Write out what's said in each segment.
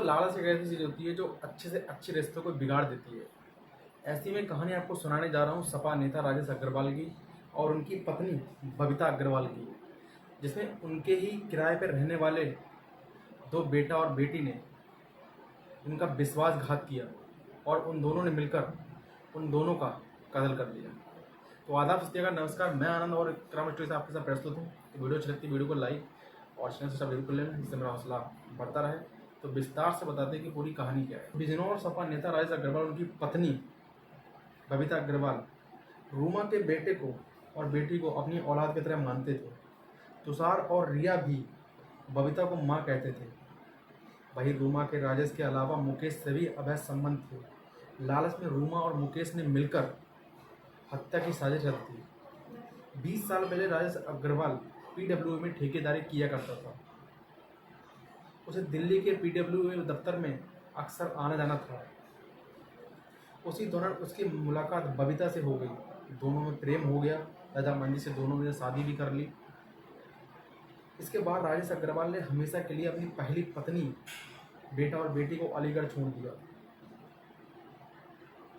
लालच एक ऐसी चीज़ होती है जो अच्छे से अच्छे रिश्तों को बिगाड़ देती है। ऐसी में कहानी आपको सुनाने जा रहा हूँ सपा नेता राजेश अग्रवाल की और उनकी पत्नी बबीता अग्रवाल की, जिसमें उनके ही किराए पर रहने वाले दो बेटा और बेटी ने उनका विश्वासघात किया और उन दोनों ने मिलकर उन दोनों का कत्ल कर दिया। तो आदाब सत्यका नमस्कार, मैं आनंद और क्राइम स्टोरी से आपके साथ प्रस्तुत हूँ। तो वीडियो अच्छी लगती है वीडियो को लाइक और चैनल सब्सक्राइब जरूर कर लेना, जिससे मेरा हौसला बढ़ता रहे। तो विस्तार से बताते हैं कि पूरी कहानी क्या है। बिजनौर सपा नेता राजेश अग्रवाल उनकी पत्नी बबीता अग्रवाल रूमा के बेटे को और बेटी को अपनी औलाद की तरह मानते थे। तुषार और रिया भी बबीता को माँ कहते थे। वही रूमा के राजेश के अलावा मुकेश से भी अवैध संबंध थे। लालच में रूमा और मुकेश ने मिलकर हत्या की साजिश रच दी। 20 साल पहले राजेश अग्रवाल पीडब्ल्यूडी में ठेकेदारी किया करता था। उसे दिल्ली के पीडब्ल्यूडी दफ्तर में अक्सर आना जाना था। उसी दौरान उसकी मुलाकात बबीता से हो गई। दोनों में प्रेम हो गया। रजामंदी से दोनों ने शादी भी कर ली। इसके बाद राजेश अग्रवाल ने हमेशा के लिए अपनी पहली पत्नी, बेटा और बेटी को अलीगढ़ छोड़ दिया।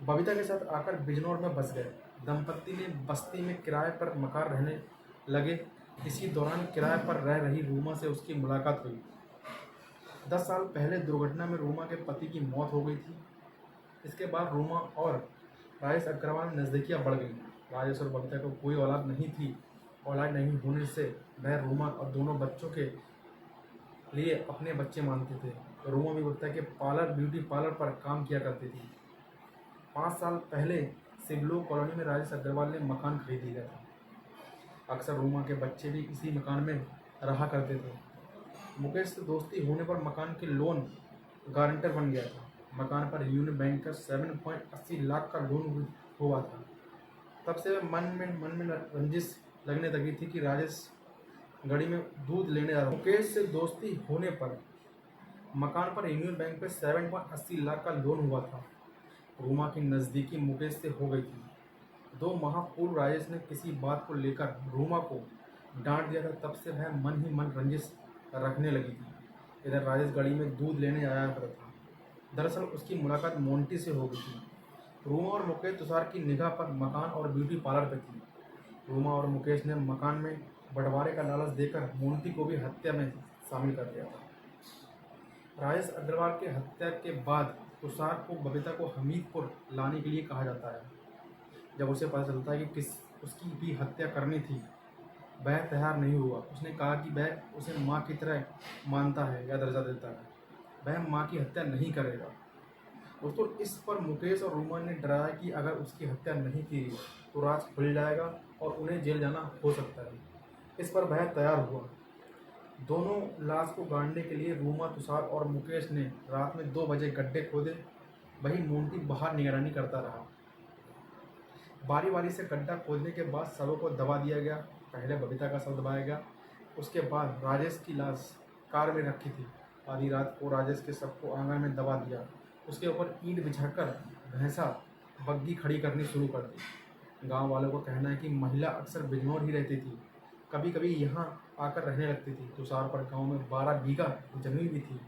बबीता के साथ आकर बिजनौर में बस गए। दंपत्ति ने बस्ती में किराए पर मकान रहने लगे। इसी दौरान किराए पर रह रही रूमा से उसकी मुलाकात हुई। 10 साल पहले दुर्घटना में रूमा के पति की मौत हो गई थी। इसके बाद रूमा और राजेश अग्रवाल में नज़दीकियाँ बढ़ गई। राजेश और बबीता को कोई औलाद नहीं थी। औलाद नहीं होने से वह रूमा और दोनों बच्चों के लिए अपने बच्चे मानते थे। रूमा भी बबीता के ब्यूटी पार्लर पर काम किया करती थी। 5 साल पहले सिवलो कॉलोनी में राजेश अग्रवाल ने मकान खरीद लिया था। अक्सर रूमा के बच्चे भी इसी मकान में रहा करते थे। मुकेश से दोस्ती होने पर मकान के लोन गारंटर बन गया था। मकान पर यूनियन बैंक का 7.80 लाख का लोन हुआ था। तब से मन में रंजिश लगने लगी थी कि राजेश गड़ी में दूध लेने जा रहा। मुकेश से दोस्ती होने पर मकान पर यूनियन बैंक पे 7.80 लाख का लोन हुआ था। रूमा की नज़दीकी मुकेश से हो गई थी। 2 माह पूर्व राजेश ने किसी बात को लेकर रूमा को डांट दिया था। तब से वह मन ही मन रंजिश रखने लगी थी। इधर राजेश गाड़ी में दूध लेने आया करता था। दरअसल उसकी मुलाकात मोंटी से हो गई थी। रूमा और मुकेश तुषार की निगाह पर मकान और ब्यूटी पार्लर पर थी। रूमा और मुकेश ने मकान में बंटवारे का लालच देकर मोंटी को भी हत्या में शामिल कर दिया था। राजेश अग्रवाल के हत्या के बाद तुषार को बबीता को हमीरपुर लाने के लिए कहा जाता है। जब उसे पता चलता है कि उसकी भी हत्या करनी थी, वह तैयार नहीं हुआ। उसने कहा कि वह उसे माँ की तरह मानता है या दर्जा देता है। वह माँ की हत्या नहीं करेगा। दोस्तों, इस पर मुकेश और रूमा ने डराया कि अगर उसकी हत्या नहीं की तो राज खुल जाएगा और उन्हें जेल जाना हो सकता है। इस पर वह तैयार हुआ। दोनों लाश को गाड़ने के लिए रूमा, तुषार और मुकेश ने रात में 2 बजे गड्ढे खोदे। वही मोंटी बाहर निगरानी करता रहा। बारी बारी से गड्ढा खोदने के बाद शवों को दबा दिया गया। पहले बबीता का शव दबाया गया। उसके बाद राजेश की लाश कार में रखी थी। आधी रात को राजेश के शव को आंगन में दबा दिया। उसके ऊपर ईंट बिछाकर भैंसा बग्गी खड़ी करनी शुरू कर दी। गांव वालों को कहना है कि महिला अक्सर बिजनौर ही रहती थी, कभी कभी यहाँ आकर रहने लगती थी। तुषार पर गांव में 12 बीघा जमीन भी थी।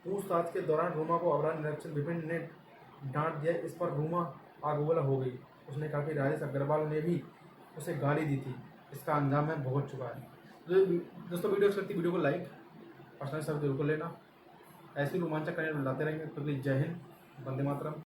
पूछताछ के दौरान रूमा को अपराध निरीक्षक विपिन ने डांट दिया। इस पर रूमा आगबोला हो गई। उसने कहा कि राजेश अग्रवाल ने भी उसे गाली दी थी। इसका अंजाम मैं भुगत चुका है। दोस्तों, वीडियो अच्छी लगती है वीडियो को लाइक और चैनल सब्सक्राइब जरूर कर लेना। ऐसी रोमांचक कहानी लाते रहेंगे। तो प्लीज़ जय हिंद, वंदे मातरम।